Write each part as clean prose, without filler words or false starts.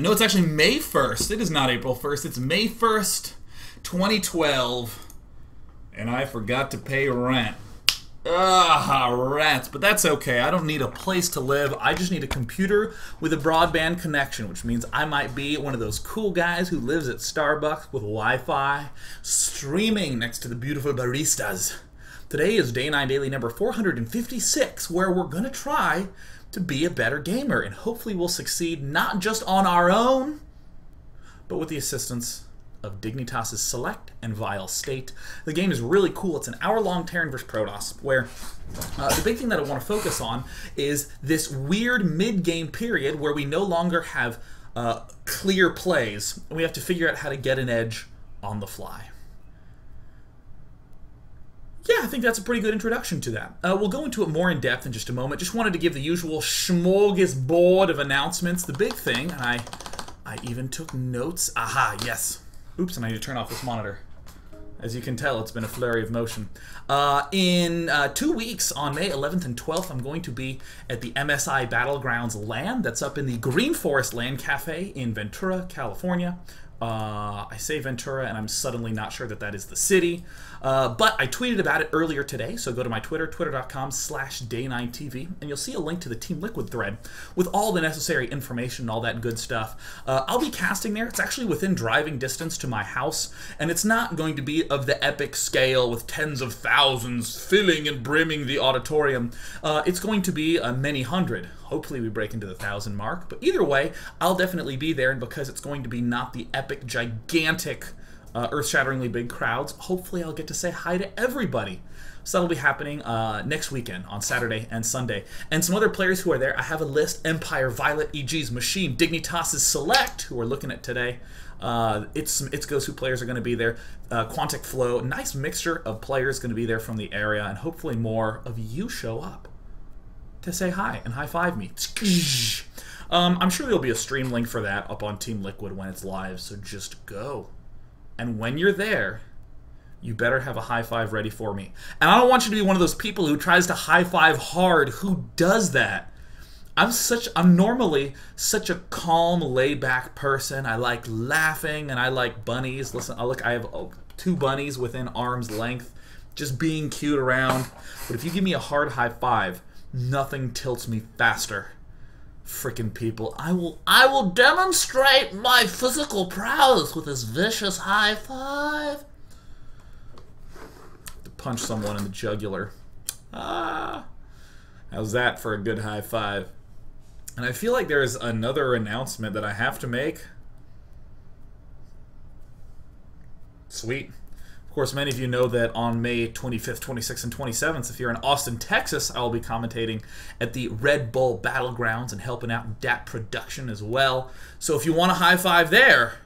No, it's actually May 1st. It is not April 1st. It's May 1st, 2012. And I forgot to pay rent. Rats. But that's okay. I don't need a place to live. I just need a computer with a broadband connection, which means I might be one of those cool guys who lives at Starbucks with Wi-Fi, streaming next to the beautiful baristas. Today is Day 9 Daily number 456, where we're going to try to be a better gamer, and hopefully we'll succeed not just on our own, but with the assistance of dSeleCT and vileState. The game is really cool. It's an hour-long Terran vs. Protoss, where the big thing that I want to focus on is this weird mid-game period where we no longer have clear plays, and we have to figure out how to get an edge on the fly. Yeah, I think that's a pretty good introduction to that. We'll go into it more in depth in just a moment. Just wanted to give the usual smorgasbord of announcements. The big thing, and I even took notes. Aha, yes. Oops, and I need to turn off this monitor. As you can tell, it's been a flurry of motion. In 2 weeks, on May 11th and 12th, I'm going to be at the MSI Battlegrounds LAN. That's up in the Green Forest LAN Cafe in Ventura, California. I say Ventura, and I'm suddenly not sure that that is the city. But I tweeted about it earlier today, so go to my Twitter, twitter.com/day9tv, and you'll see a link to the Team Liquid thread with all the necessary information and all that good stuff. I'll be casting there. It's actually within driving distance to my house, and it's not going to be of the epic scale with tens of thousands filling and brimming the auditorium. It's going to be many hundred. Hopefully we break into the 1,000 mark, but either way, I'll definitely be there, and because it's going to be not the epic, gigantic, earth-shatteringly big crowds, hopefully I'll get to say hi to everybody. So that'll be happening next weekend on Saturday and Sunday. And some other players who are there, I have a list: Empire, Violet, EG's Machine, dSeleCT, who we're looking at today. It's Gosu players are going to be there. Quantic Flow, nice mixture of players going to be there from the area, and hopefully more of you show up to say hi and high-five me. I'm sure there'll be a stream link for that up on Team Liquid when it's live, so just go. And when you're there, you better have a high-five ready for me. And I don't want you to be one of those people who tries to high-five hard. Who does that? I'm normally such a calm, laid-back person. I like laughing, and I like bunnies. Listen, I have 2 bunnies within arm's length, just being cute around. But if you give me a hard high-five, nothing tilts me faster. Frickin' people. I will demonstrate my physical prowess with this vicious high five. To punch someone in the jugular. How's that for a good high five? And I feel like there's another announcement that I have to make. Sweet. Of course, many of you know that on May 25th, 26th, and 27th, if you're in Austin, Texas, I will be commentating at the Red Bull Battlegrounds and helping out in DAT production as well. So if you want a high five there,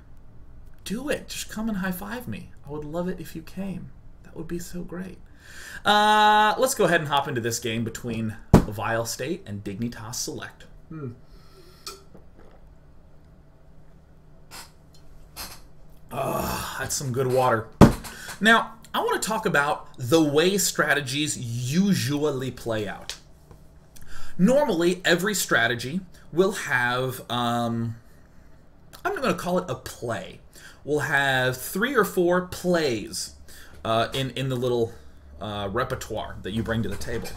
do it. Just come and high five me. I would love it if you came. That would be so great. Let's go ahead and hop into this game between vileState and dSeleCT. That's some good water. Now, I want to talk about the way strategies usually play out. Normally, every strategy will have, I'm not going to call it a play. We'll have 3 or 4 plays in the little repertoire that you bring to the table.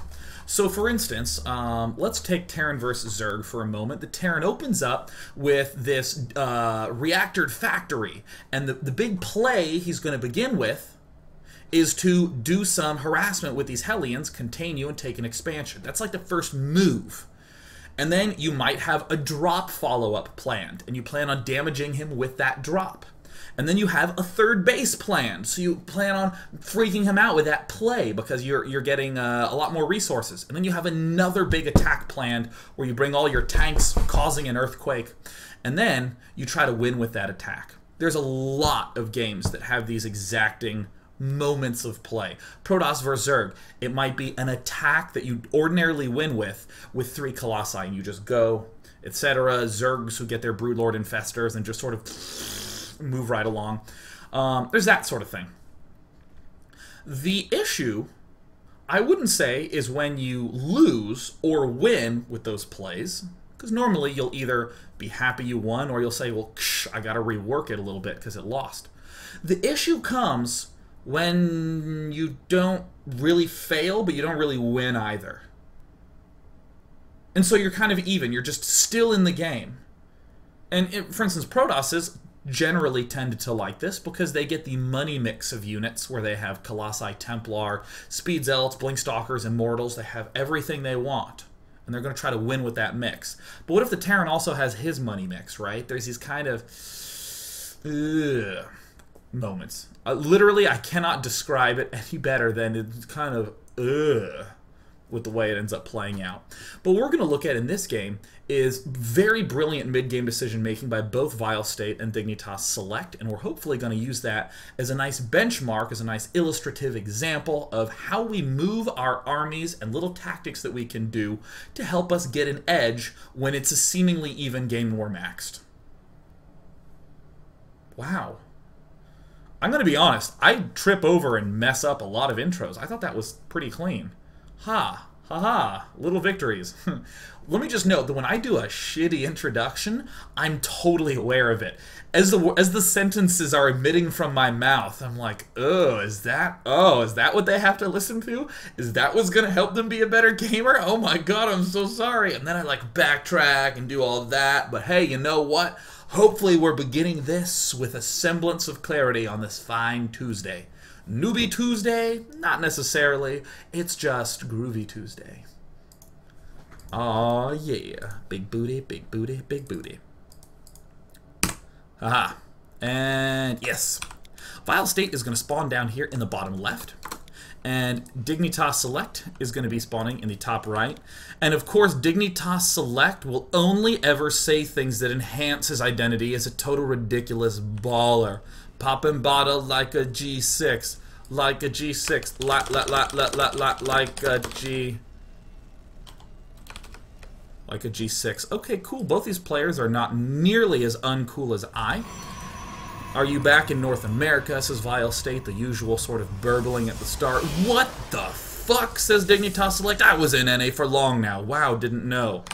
So, for instance, let's take Terran versus Zerg for a moment. The Terran opens up with this reactored factory, and the big play he's going to begin with is to do some harassment with these Hellions, contain you, and take an expansion. That's like the first move. And then you might have a drop follow-up planned, and you plan on damaging him with that drop. And then you have a third base planned, so you plan on freaking him out with that play because you're getting a lot more resources. And then you have another big attack planned where you bring all your tanks, causing an earthquake. And then you try to win with that attack. There's a lot of games that have these exacting moments of play. Protoss vs. Zerg, it might be an attack that you ordinarily win with 3 Colossi, and you just go, etc. Zergs who get their Broodlord Infestors and just sort of move right along. There's that sort of thing. The issue, I wouldn't say, is when you lose or win with those plays, Because normally you'll either be happy you won, or you'll say, well, I got to rework it a little bit because it lost. The issue comes when you don't really fail, but you don't really win either. And so you're kind of even. You're just still in the game. And for instance, Protosses generally tend to like this because they get the money mix of units where they have Colossi, Templar, Speed Zealots, Blinkstalkers, Immortals. They have everything they want. And they're going to try to win with that mix. But what if the Terran also has his money mix, right? There's these kind of moments. Literally, I cannot describe it any better than it's kind of with the way it ends up playing out. But what we're going to look at in this game is very brilliant mid-game decision-making by both vileState and dSeleCT, and we're hopefully going to use that as a nice benchmark, as a nice illustrative example of how we move our armies and little tactics that we can do to help us get an edge when it's a seemingly even game and we're maxed. Wow. I'm going to be honest, I trip over and mess up a lot of intros. I thought that was pretty clean. Ha, ha ha, little victories. Let me just note that when I do a shitty introduction, I'm totally aware of it. As the sentences are emitting from my mouth, I'm like, is that what they have to listen to? Is that what's going to help them be a better gamer? Oh my god, I'm so sorry. And then I like backtrack and do all that. But hey, you know what? Hopefully we're beginning this with a semblance of clarity on this fine Tuesday. Newbie Tuesday? Not necessarily. It's just Groovy Tuesday. Aw, yeah. Big booty, big booty, big booty. Aha. And yes. vileState is going to spawn down here in the bottom left. And dSeleCT is going to be spawning in the top right. And of course, dSeleCT will only ever say things that enhance his identity as a total ridiculous baller. Poppin' bottle like a G6. Like a G6. Like a G... Like a G6. Okay, cool. Both these players are not nearly as uncool as I. Are you back in North America? Says vileState, the usual sort of burbling at the start. What the fuck? Says dSeleCT. I was in NA for long now. Wow, didn't know.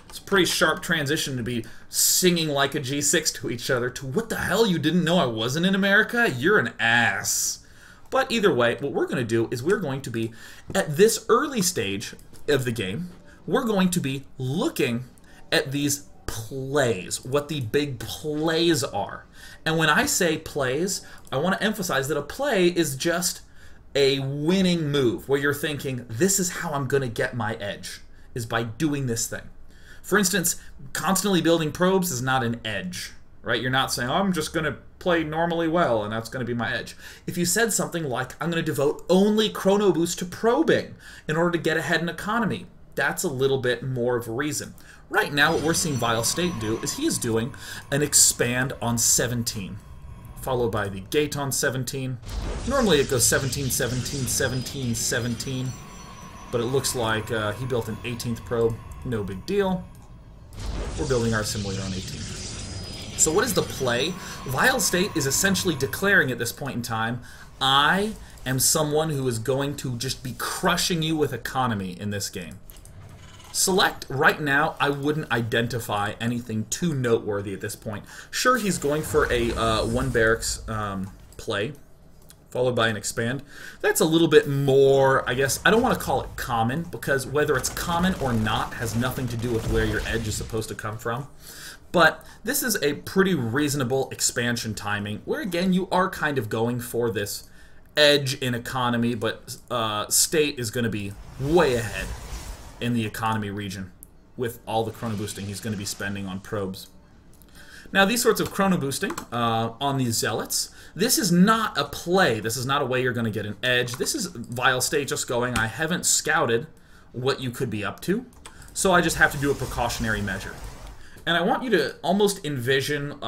It's a pretty sharp transition to be singing like a G6 to each other to what the hell, you didn't know I wasn't in America? You're an ass. But either way, what we're going to do is we're going to be, at this early stage of the game, we're going to be looking at these plays, what the big plays are. And when I say plays, I want to emphasize that a play is just a winning move, where you're thinking, this is how I'm going to get my edge, is by doing this thing. For instance, constantly building probes is not an edge, right? You're not saying, oh, I'm just going to play normally well, and that's going to be my edge. If you said something like, I'm going to devote only chrono boost to probing in order to get ahead in economy, that's a little bit more of a reason. Right now, what we're seeing vileState do is he is doing an expand on 17, followed by the gate on 17. Normally it goes 17, 17, 17, 17, but it looks like he built an 18th probe. No big deal. We're building our assimilator on 18. So what is the play? vileState is essentially declaring at this point in time, I am someone who is going to just be crushing you with economy in this game. Select, right now, I wouldn't identify anything too noteworthy at this point. Sure, he's going for a one barracks play, followed by an expand. That's a little bit more, I guess, I don't want to call it common, because whether it's common or not has nothing to do with where your edge is supposed to come from. But this is a pretty reasonable expansion timing, where again, you are kind of going for this edge in economy, but state is going to be way ahead in the economy region with all the chrono boosting he's going to be spending on probes. Now, these sorts of chrono boosting on these zealots, this is not a play. This is not a way you're going to get an edge. This is vileState just going, I haven't scouted what you could be up to, so I just have to do a precautionary measure. And I want you to almost envision,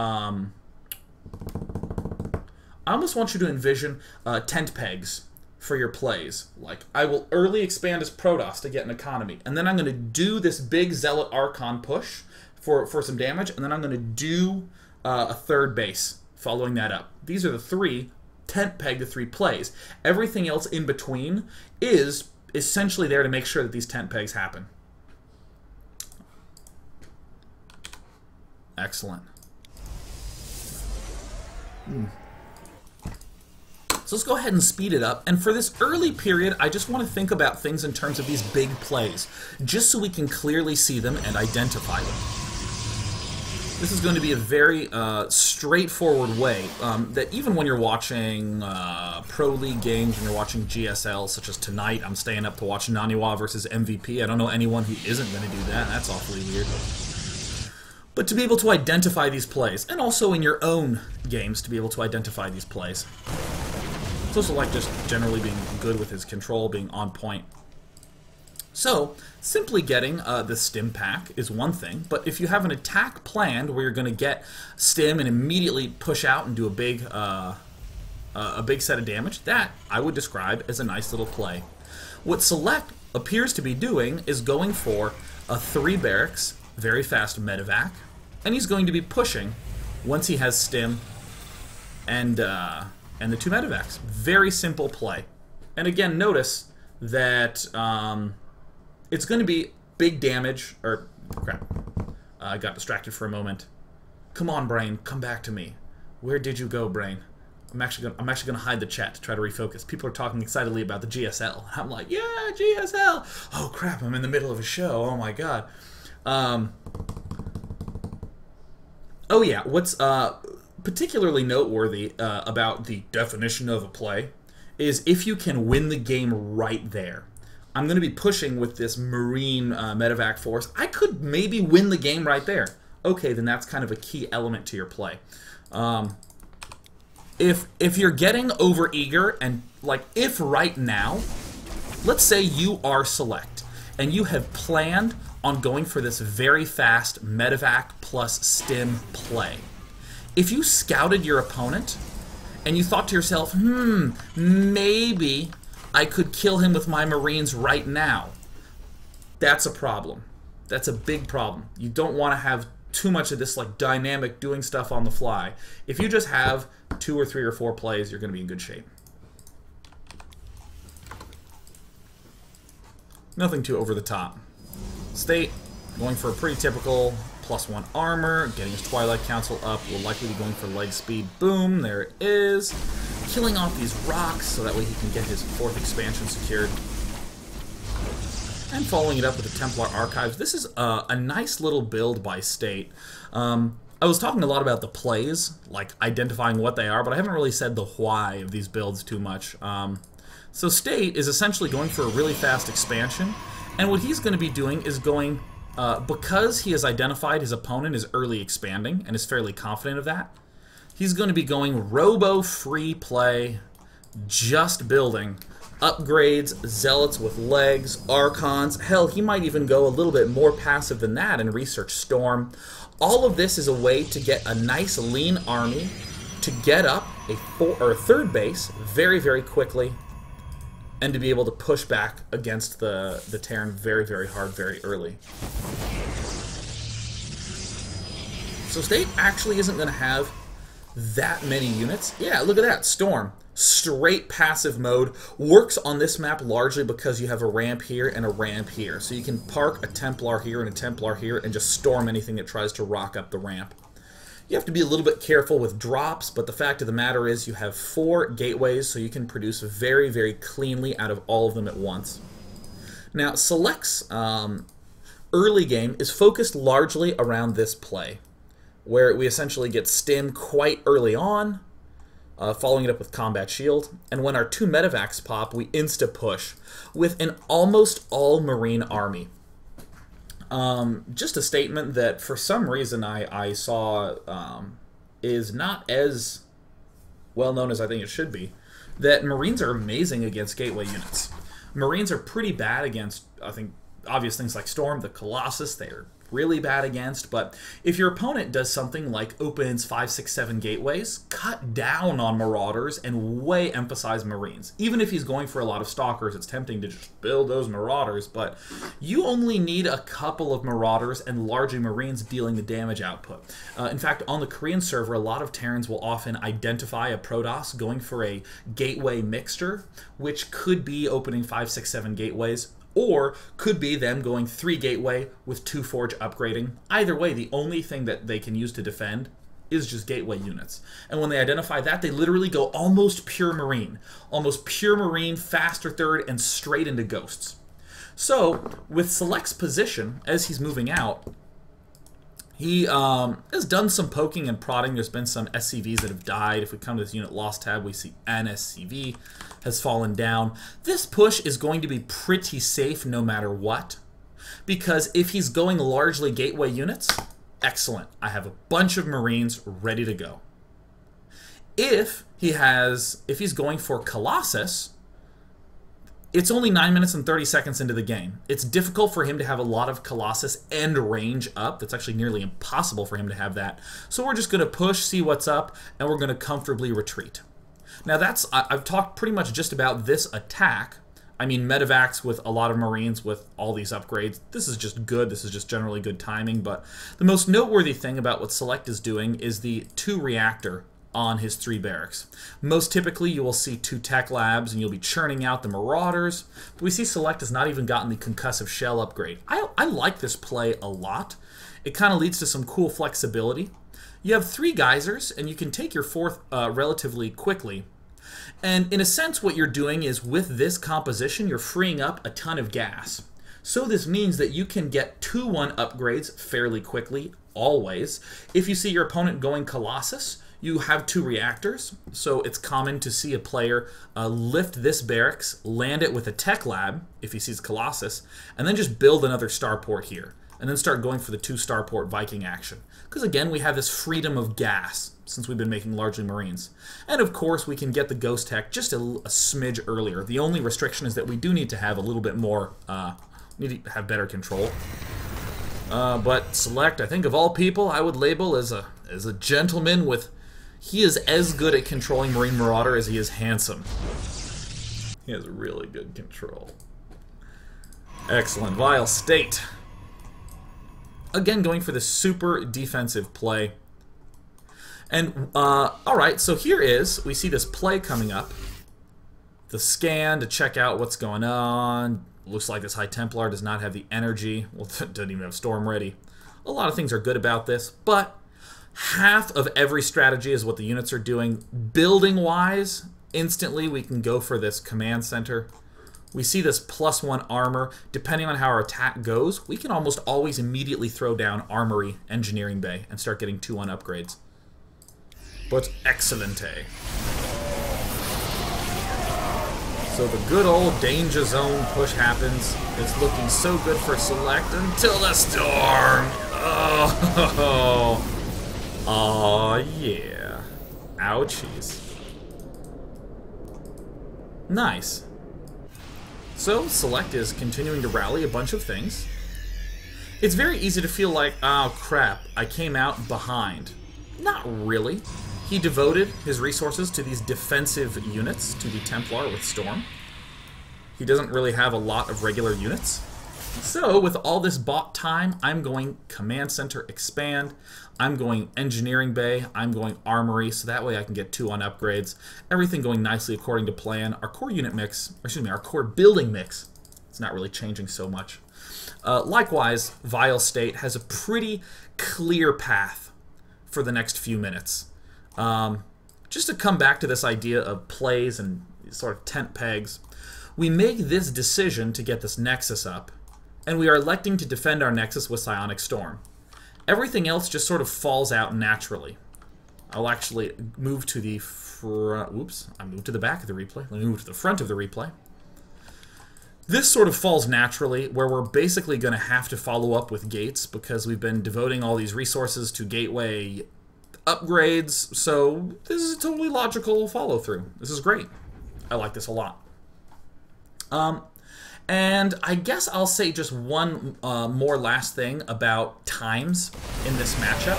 tent pegs for your plays. Like, I will early expand as Protoss to get an economy, and then I'm going to do this big Zealot Archon push for some damage, and then I'm going to do a third base following that up. These are the three tent peg to three plays. Everything else in between is essentially there to make sure that these tent pegs happen. Excellent. So let's go ahead and speed it up. And for this early period, I just want to think about things in terms of these big plays, just so we can clearly see them and identify them. This is going to be a very straightforward way that even when you're watching Pro League games, when you're watching GSL, such as tonight, I'm staying up to watch Naniwa versus MVP. I don't know anyone who isn't going to do that. That's awfully weird. But to be able to identify these plays, and also in your own games to be able to identify these plays. It's also like just generally being good with his control, being on point. So, simply getting the stim pack is one thing, but if you have an attack planned where you're going to get stim and immediately push out and do a big set of damage, that I would describe as a nice little play. What Select appears to be doing is going for a 3 barracks, very fast medevac, and he's going to be pushing once he has stim and the 2 medevacs. Very simple play. And again, notice that it's going to be big damage, or crap, I got distracted for a moment. Come on, brain, come back to me. Where did you go, brain? I'm actually gonna hide the chat to try to refocus. People are talking excitedly about the GSL. I'm like, yeah, GSL. Oh crap, I'm in the middle of a show. Oh my god. Oh yeah, what's particularly noteworthy about the definition of a play is if you can win the game right there. I'm going to be pushing with this Marine medevac force. I could maybe win the game right there. Okay, then that's kind of a key element to your play. If you're getting overeager and, like, if right now, let's say you are Select and you have planned on going for this very fast medevac plus stim play. If you scouted your opponent and you thought to yourself, maybe I could kill him with my Marines right now, that's a problem. That's a big problem. You don't want to have too much of this like dynamic doing stuff on the fly. If you just have 2 or 3 or 4 plays, you're going to be in good shape. Nothing too over the top. State, going for a pretty typical +1 armor, getting his Twilight Council up, will likely be going for leg speed. Boom, there it is. Killing off these rocks so that way he can get his 4th expansion secured. And following it up with the Templar Archives. This is a nice little build by State. I was talking a lot about the plays, like identifying what they are, but I haven't really said the why of these builds too much. So State is essentially going for a really fast expansion, and what he's going to be doing is going, because he has identified his opponent is early expanding and is fairly confident of that, he's going to be going robo-free play, just building upgrades, zealots with legs, archons. Hell, he might even go a little bit more passive than that and research storm. All of this is a way to get a nice lean army to get up a 3rd base very, very quickly, and to be able to push back against the Terran very, very hard, very early. So State actually isn't going to have that many units. Yeah, look at that. Storm. Straight passive mode. Works on this map largely because you have a ramp here and a ramp here. So you can park a Templar here and a Templar here and just storm anything that tries to rock up the ramp. You have to be a little bit careful with drops, but the fact of the matter is you have 4 gateways, so you can produce very, very cleanly out of all of them at once. Now, Select's early game is focused largely around this play, where we essentially get stim quite early on, following it up with Combat Shield, and when our 2 medevacs pop, we insta-push with an almost all-Marine army. Just a statement that for some reason I saw is not as well known as I think it should be, that Marines are amazing against gateway units. Marines are pretty bad against, I think, obvious things like Storm, the Colossus, they're really bad against, but if your opponent does something like opens 5, 6, 7 gateways, cut down on Marauders and way emphasize Marines. Even if he's going for a lot of Stalkers, it's tempting to just build those Marauders, but you only need a couple of Marauders and largely Marines dealing the damage output. In fact, on the Korean server, a lot of Terrans will often identify a Protoss going for a gateway mixture, which could be opening 5, 6, 7 gateways. or could be them going 3 gateway with 2 forge upgrading. Either way, the only thing that they can use to defend is just gateway units. And when they identify that, they literally go almost pure marine. Almost pure marine, faster third, and straight into ghosts. So, with Select's position, as he's moving out, he has done some poking and prodding. There's been some SCVs that have died. If we come to this unit loss tab, we see an SCV has fallen down. This push is going to be pretty safe no matter what, because if he's going largely gateway units, excellent. I have a bunch of Marines ready to go. If he's going for Colossus, it's only 9 minutes and 30 seconds into the game. It's difficult for him to have a lot of Colossus and range up. That's actually nearly impossible for him to have that. So we're just going to push, see what's up, and we're going to comfortably retreat. Now I've talked pretty much just about this attack. I mean, medevacs with a lot of Marines with all these upgrades. This is just good. This is just generally good timing. But the most noteworthy thing about what Select is doing is the 2 reactor on his 3 barracks. Most typically, you will see 2 tech labs, and you'll be churning out the Marauders. But we see Select has not even gotten the concussive shell upgrade. I like this play a lot. It kind of leads to some cool flexibility. You have 3 geysers, and you can take your 4th relatively quickly. And in a sense, what you're doing is, with this composition, you're freeing up a ton of gas. So this means that you can get 2-1 upgrades fairly quickly, always. If you see your opponent going Colossus, you have 2 reactors, so it's common to see a player lift this barracks, land it with a tech lab, if he sees Colossus, and then just build another starport here, and then start going for the 2 starport Viking action. Because again, we have this freedom of gas, since we've been making largely Marines. And of course, we can get the Ghost Tech just a smidge earlier. The only restriction is that we do need to have a little bit more, need to have better control. But Select, I think of all people, I would label as a gentleman with... He is as good at controlling Marine Marauder as he is handsome. He has really good control. Excellent. vileState. Again, going for the super defensive play. And, alright, so here we see this play coming up. The scan to check out what's going on. Looks like this High Templar does not have the energy. Well, doesn't even have Storm ready. A lot of things are good about this, but half of every strategy is what the units are doing. Building-wise, instantly we can go for this command center. We see this +1 armor. Depending on how our attack goes, we can almost always immediately throw down Armory, Engineering Bay, and start getting 2-1 upgrades. But excellente. So the good old danger zone push happens. It's looking so good for Select until the storm. Oh yeah. Ouchies. Nice. So Select is continuing to rally a bunch of things. It's very easy to feel like, oh crap, I came out behind. Not really. He devoted his resources to these defensive units, to the Templar with Storm. He doesn't really have a lot of regular units. So, with all this bought time, I'm going Command Center Expand, I'm going Engineering Bay, I'm going Armory, so that way I can get 2-1 upgrades. Everything going nicely according to plan. Our core unit mix, or excuse me, our core building mix, it's not really changing so much. Likewise, vileState has a pretty clear path for the next few minutes. Just to come back to this idea of plays and sort of tent pegs, we make this decision to get this Nexus up, and we are electing to defend our Nexus with Psionic Storm. Everything else just sort of falls out naturally. I'll actually move to the front. Oops, I moved to the back of the replay. Let me move to the front of the replay. This sort of falls naturally, where we're basically going to have to follow up with gates because we've been devoting all these resources to gateway upgrades, so this is a totally logical follow-through. This is great. I like this a lot. And I guess I'll say just one more last thing about times in this matchup.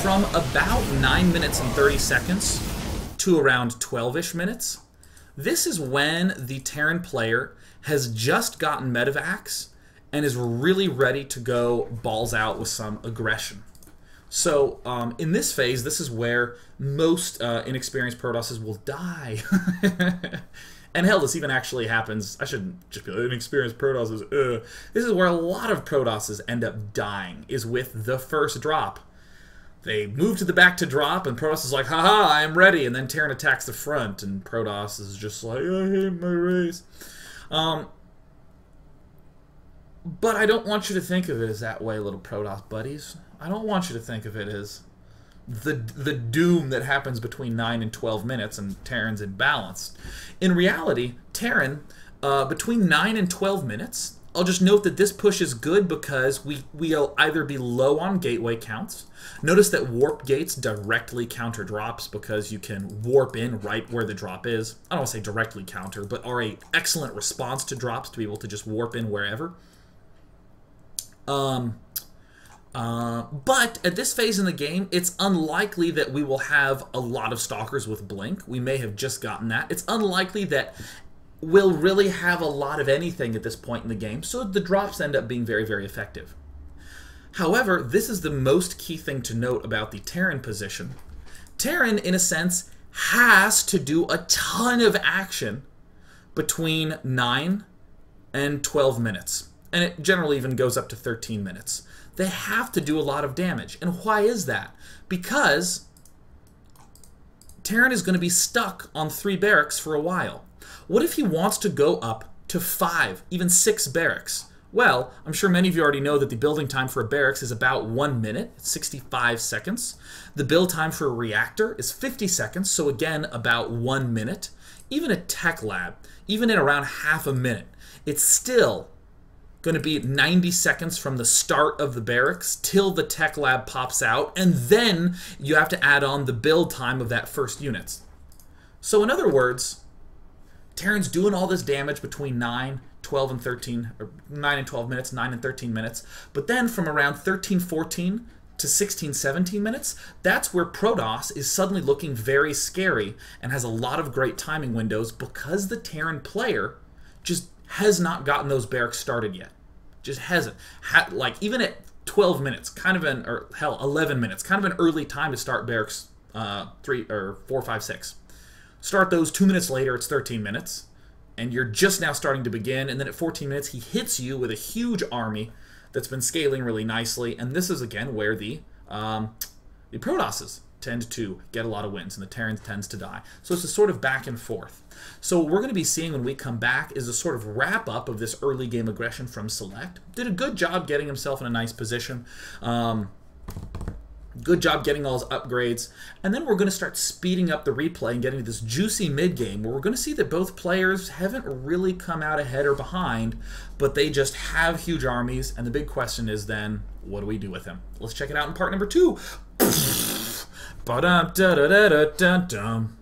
From about 9 minutes and 30 seconds to around 12-ish minutes, this is when the Terran player has just gotten medevacs and is really ready to go balls out with some aggression. So in this phase, this is where most inexperienced Protosses will die. And hell, this even actually happens. I shouldn't just be like, inexperienced Protosses. This is where a lot of Protosses end up dying, is with the first drop. They move to the back to drop, and Protoss is like, haha, I am ready. And then Terran attacks the front, and Protoss is just like, I hate my race. But I don't want you to think of it as that way, little Protoss buddies. I don't want you to think of it as the doom that happens between 9 and 12 minutes and Terran's imbalanced. In reality, Terran, between 9 and 12 minutes, I'll just note that this push is good because we'll either be low on gateway counts. Notice that warp gates directly counter drops because you can warp in right where the drop is. I don't want to say directly counter, but are an excellent response to drops to be able to just warp in wherever. But at this phase in the game, it's unlikely that we will have a lot of Stalkers with Blink. We may have just gotten that. It's unlikely that we'll really have a lot of anything at this point in the game, so the drops end up being very, very effective. However, this is the most key thing to note about the Terran position. Terran, in a sense, has to do a ton of action between 9 and 12 minutes. And it generally even goes up to 13 minutes. They have to do a lot of damage. And why is that? Because Terran is going to be stuck on 3 barracks for a while. What if he wants to go up to 5, even 6 barracks? Well, I'm sure many of you already know that the building time for a barracks is about 1 minute, 65 seconds. The build time for a reactor is 50 seconds, so again, about 1 minute. Even a tech lab, even in around half a minute, it's still going to be 90 seconds from the start of the barracks till the tech lab pops out, and then you have to add on the build time of that first unit. So in other words, Terran's doing all this damage between 9, 12, and 13, or 9 and 12 minutes, 9 and 13 minutes, but then from around 13, 14 to 16, 17 minutes, that's where Protoss is suddenly looking very scary and has a lot of great timing windows because the Terran player just has not gotten those barracks started yet. Just hasn't. Like, even at 12 minutes, kind of an, or hell, 11 minutes, kind of an early time to start barracks 3 or 4, 5, 6. Start those 2 minutes later, it's 13 minutes, and you're just now starting to begin, and then at 14 minutes, he hits you with a huge army that's been scaling really nicely, and this is, again, where the Protosses tend to get a lot of wins, and the Terran tends to die. So it's a sort of back and forth. So what we're going to be seeing when we come back is a sort of wrap-up of this early game aggression from Select. Did a good job getting himself in a nice position. Good job getting all his upgrades. And then we're going to start speeding up the replay and getting to this juicy mid-game where we're going to see that both players haven't really come out ahead or behind, but they just have huge armies. And the big question is then, what do we do with them? Let's check it out in part number 2. Ba-dum-da-da-da-da-dum.